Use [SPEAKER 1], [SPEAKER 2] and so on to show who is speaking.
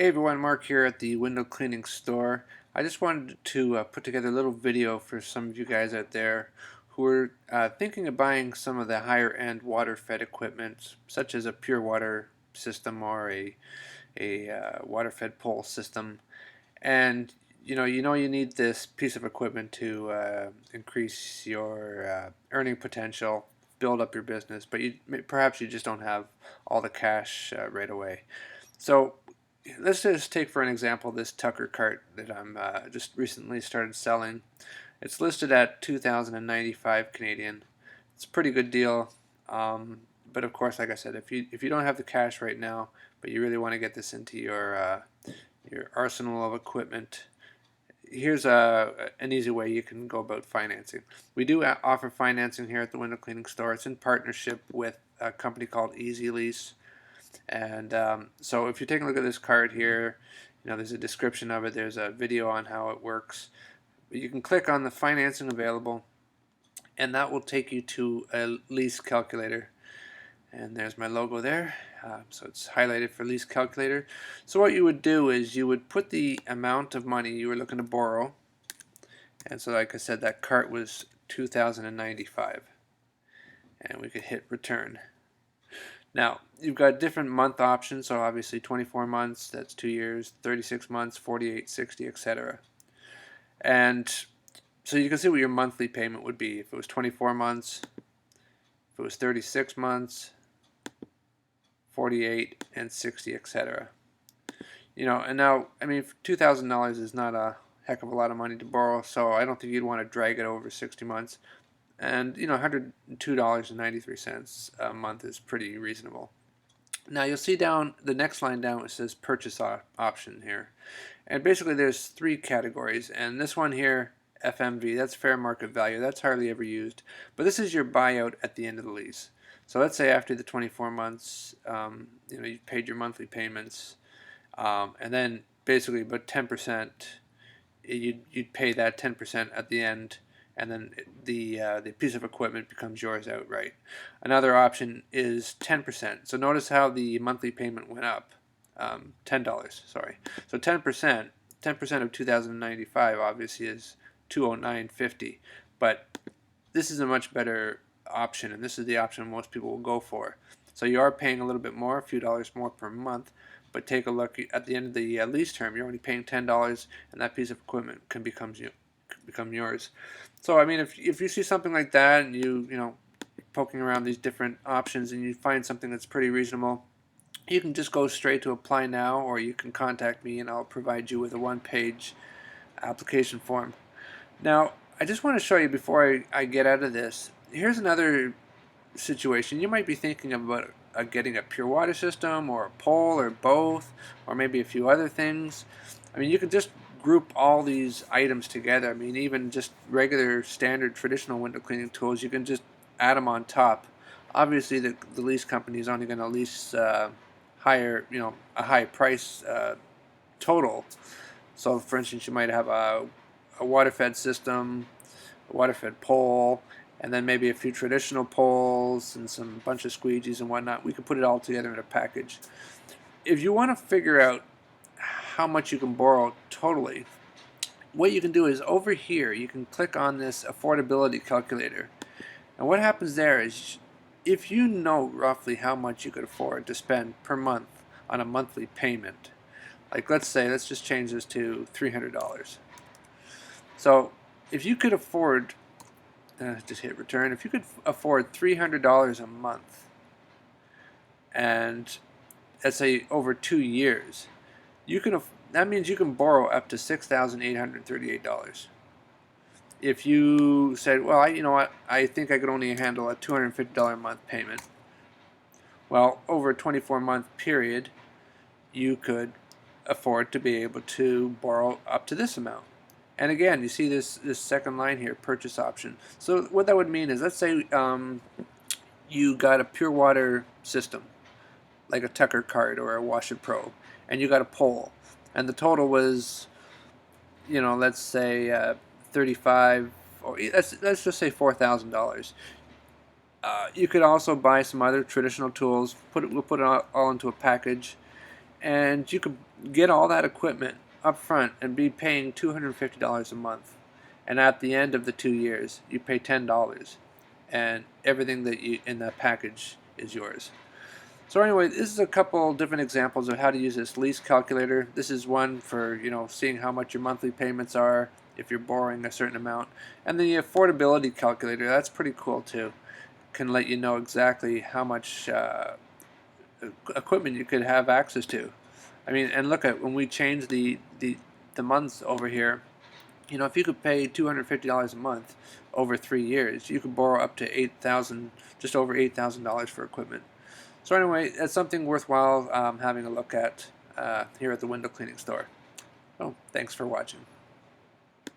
[SPEAKER 1] Hey everyone, Mark here at the window cleaning store. I just wanted to put together a little video for some of you guys out there who are thinking of buying some of the higher end water fed equipment such as a pure water system or a water fed pole system, and you need this piece of equipment to increase your earning potential, build up your business, but perhaps you just don't have all the cash right away. So let's just take for an example this Tucker cart that I'm just recently started selling. It's listed at 2,095 Canadian. It's a pretty good deal, but of course, like I said, if you don't have the cash right now, but you really want to get this into your arsenal of equipment, here's an easy way you can go about financing. We do offer financing here at the window cleaning store. It's in partnership with a company called Easy Lease. And so if you take a look at this card here, there's a description of it. There's a video on how it works. You can click on the financing available, and that will take you to a lease calculator. And there's my logo there. So it's highlighted for lease calculator. So what you would do is you would put the amount of money you were looking to borrow. And so like I said, that cart was 2,095. And we could hit return. Now, you've got different month options, so obviously 24 months, that's 2 years, 36 months, 48, 60, etc. And so you can see what your monthly payment would be if it was 24 months, if it was 36 months, 48, and 60, etc. And now, I mean, $2,000 is not a heck of a lot of money to borrow, so I don't think you'd want to drag it over 60 months. And $102.93 a month is pretty reasonable. Now you'll see down the next line down it says purchase option here, and basically there's three categories, and this one here, FMV, that's fair market value, that's hardly ever used, but this is your buyout at the end of the lease. So let's say after the 24 months, you've paid your monthly payments, and then basically about 10%, you'd pay that 10% at the end, and then the piece of equipment becomes yours outright. Another option is 10%. So notice how the monthly payment went up, $10. Sorry. So 10%, 10% of 2,095 obviously is 209.50, but this is a much better option, and this is the option most people will go for. So you are paying a little bit more, a few dollars more per month, but take a look at the end of the lease term. You're only paying $10, and that piece of equipment can become yours. So I mean, if you see something like that, and poking around these different options, and you find something that's pretty reasonable, you can just go straight to apply now, or you can contact me and I'll provide you with a one-page application form. Now, I just want to show you before I get out of this. Here's another situation. You might be thinking about getting a pure water system or a pole or both, or maybe a few other things. I mean, you can just group all these items together. I mean, even just regular standard traditional window cleaning tools, you can just add them on top. Obviously, the lease company is only going to lease higher, a high price total. So, for instance, you might have a water-fed system, a water-fed pole, and then maybe a few traditional poles and some bunch of squeegees and whatnot. We could put it all together in a package. If you want to figure out how much you can borrow totally, what you can do is over here you can click on this affordability calculator, and what happens there is if you know roughly how much you could afford to spend per month on a monthly payment, like let's just change this to $300. So if you could afford just hit return. If you could afford $300 a month, and let's say over 2 years, that means you can borrow up to $6,838. If you said, well, you know what, I think I could only handle a $250 a month payment. Well, over a 24-month period, you could afford to be able to borrow up to this amount. And again, you see this second line here, purchase option. So what that would mean is, let's say you got a pure water system, like a Tucker cart or a Wash It Pro, and you got a pole, and the total was, let's say 35, or let's just say $4,000. You could also buy some other traditional tools. We'll put it all into a package, and you could get all that equipment up front and be paying $250 a month, and at the end of the 2 years you pay $10, and everything that you in that package is yours. So anyway, this is a couple different examples of how to use this lease calculator. This is one for, seeing how much your monthly payments are if you're borrowing a certain amount. And the affordability calculator, that's pretty cool too. Can let you know exactly how much equipment you could have access to. I mean, and look at when we change the months over here. If you could pay $250 a month over 3 years, you could borrow up to just over $8,000 for equipment. So anyway, that's something worthwhile having a look at here at the window cleaning store. So thanks for watching.